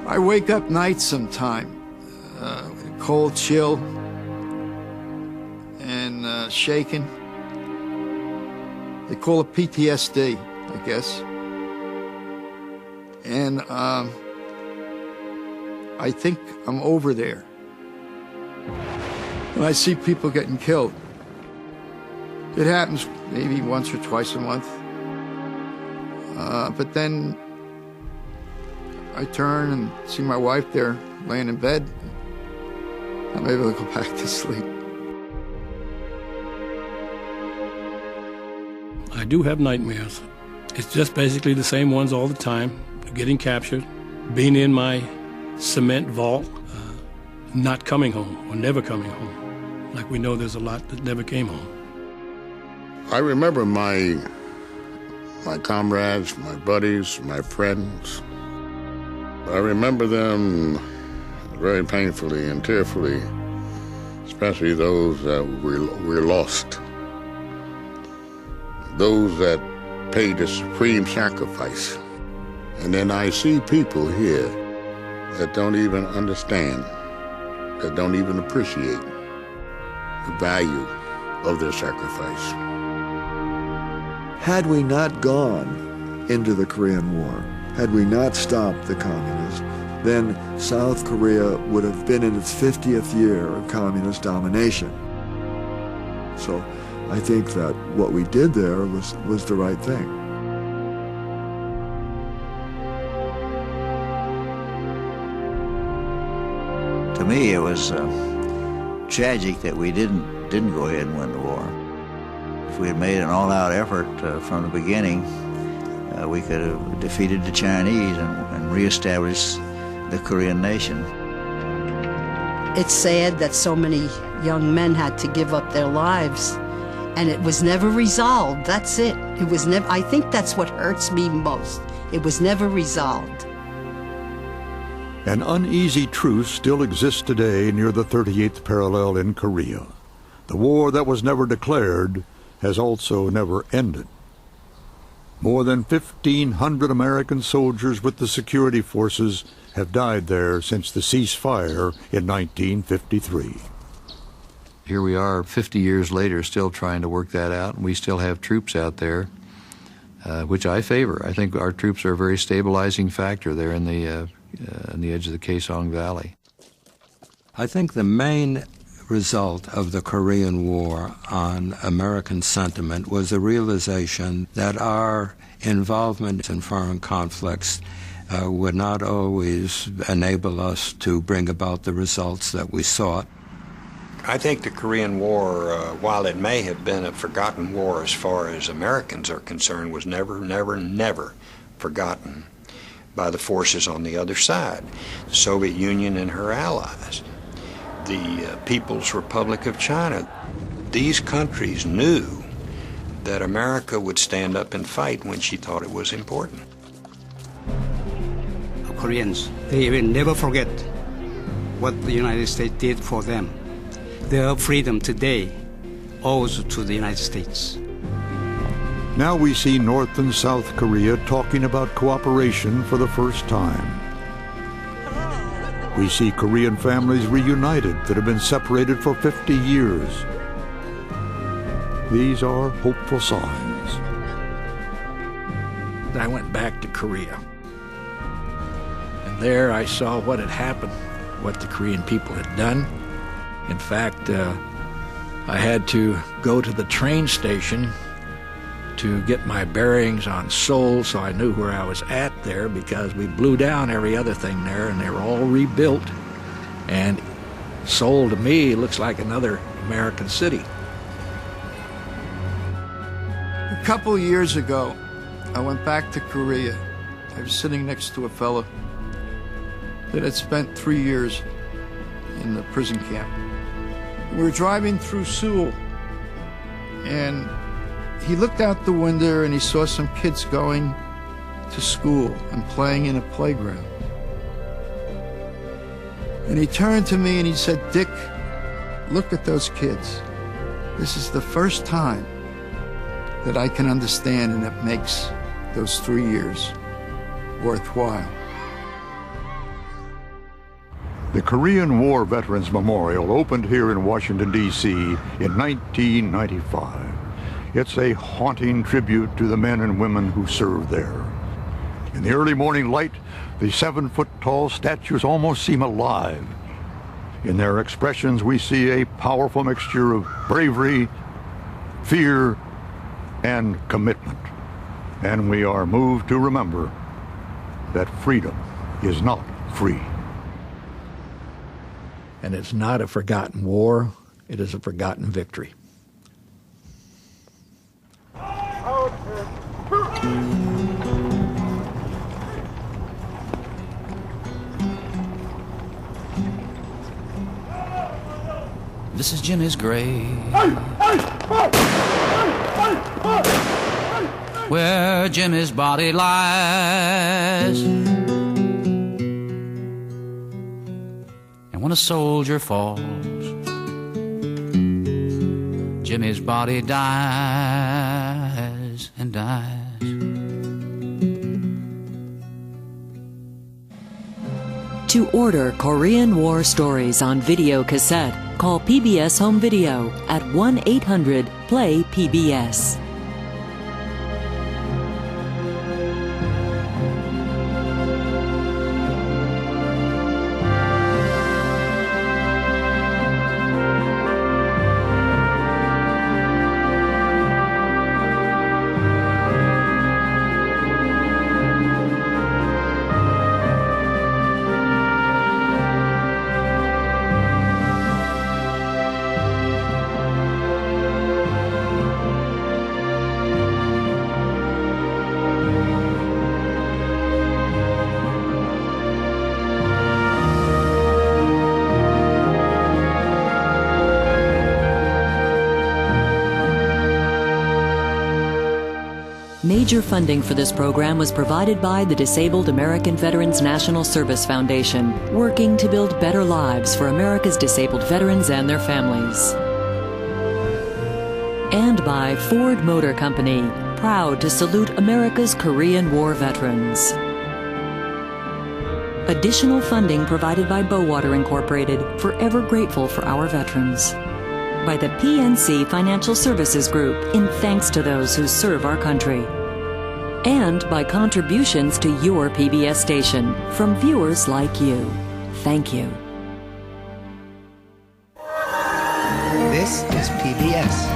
I wake up nights sometime, cold chill and shaking. They call it PTSD, I guess. And I think I'm over there. And I see people getting killed. It happens maybe once or twice a month. But then I turn and see my wife there laying in bed. I'm able to go back to sleep. I do have nightmares. It's just basically the same ones all the time. Getting captured, being in my cement vault, not coming home or never coming home. Like we know there's a lot that never came home. I remember my comrades, my buddies, my friends. I remember them very painfully and tearfully, especially those that were lost. Those that paid the supreme sacrifice. And then I see people here that don't even understand, that don't even appreciate the value of their sacrifice. Had we not gone into the Korean War, had we not stopped the communists, then South Korea would have been in its 50th year of communist domination. So I think that what we did there was the right thing. To me, it was tragic that we didn't go ahead and win the war. If we had made an all-out effort from the beginning, we could have defeated the Chinese and reestablished the Korean nation. It's sad that so many young men had to give up their lives, and it was never resolved. That's it. It was never. I think that's what hurts me most. It was never resolved. An uneasy truce still exists today near the 38th parallel in Korea. The war that was never declared has also never ended. More than 1,500 American soldiers with the security forces have died there since the ceasefire in 1953. Here we are 50 years later still trying to work that out, and we still have troops out there, which I favor. I think our troops are a very stabilizing factor there on the edge of the Kaesong Valley. I think the main result of the Korean War on American sentiment was the realization that our involvement in foreign conflicts would not always enable us to bring about the results that we sought. I think the Korean War, while it may have been a forgotten war as far as Americans are concerned, was never, never, never forgotten by the forces on the other side, the Soviet Union and her allies, the People's Republic of China. These countries knew that America would stand up and fight when she thought it was important. Koreans, they will never forget what the United States did for them. Their freedom today owes to the United States. Now we see North and South Korea talking about cooperation for the first time. We see Korean families reunited that have been separated for 50 years. These are hopeful signs. I went back to Korea. And there I saw what had happened, what the Korean people had done. In fact, I had to go to the train station to get my bearings on Seoul so I knew where I was at there, because we blew down every other thing there and they were all rebuilt. And Seoul to me looks like another American city. A couple of years ago, I went back to Korea. I was sitting next to a fellow that had spent 3 years in the prison camp. We were driving through Seoul, and he looked out the window and he saw some kids going to school and playing in a playground. And he turned to me and he said, "Dick, look at those kids. This is the first time that I can understand, and it makes those 3 years worthwhile." The Korean War Veterans Memorial opened here in Washington, D.C. in 1995. It's a haunting tribute to the men and women who served there. In the early morning light, the 7-foot-tall statues almost seem alive. In their expressions, we see a powerful mixture of bravery, fear, and commitment. And we are moved to remember that freedom is not free. And it's not a forgotten war, it is a forgotten victory. This is Jimmy's grave, where Jimmy's body lies. And when a soldier falls, Jimmy's body dies and dies. To order Korean War stories on video cassette, call PBS Home Video at 1-800-PLAY-PBS. Major funding for this program was provided by the Disabled American Veterans National Service Foundation, working to build better lives for America's disabled veterans and their families. And by Ford Motor Company, proud to salute America's Korean War veterans. Additional funding provided by Bowater Incorporated, forever grateful for our veterans. By the PNC Financial Services Group, in thanks to those who serve our country. And by contributions to your PBS station from viewers like you. Thank you. This is PBS.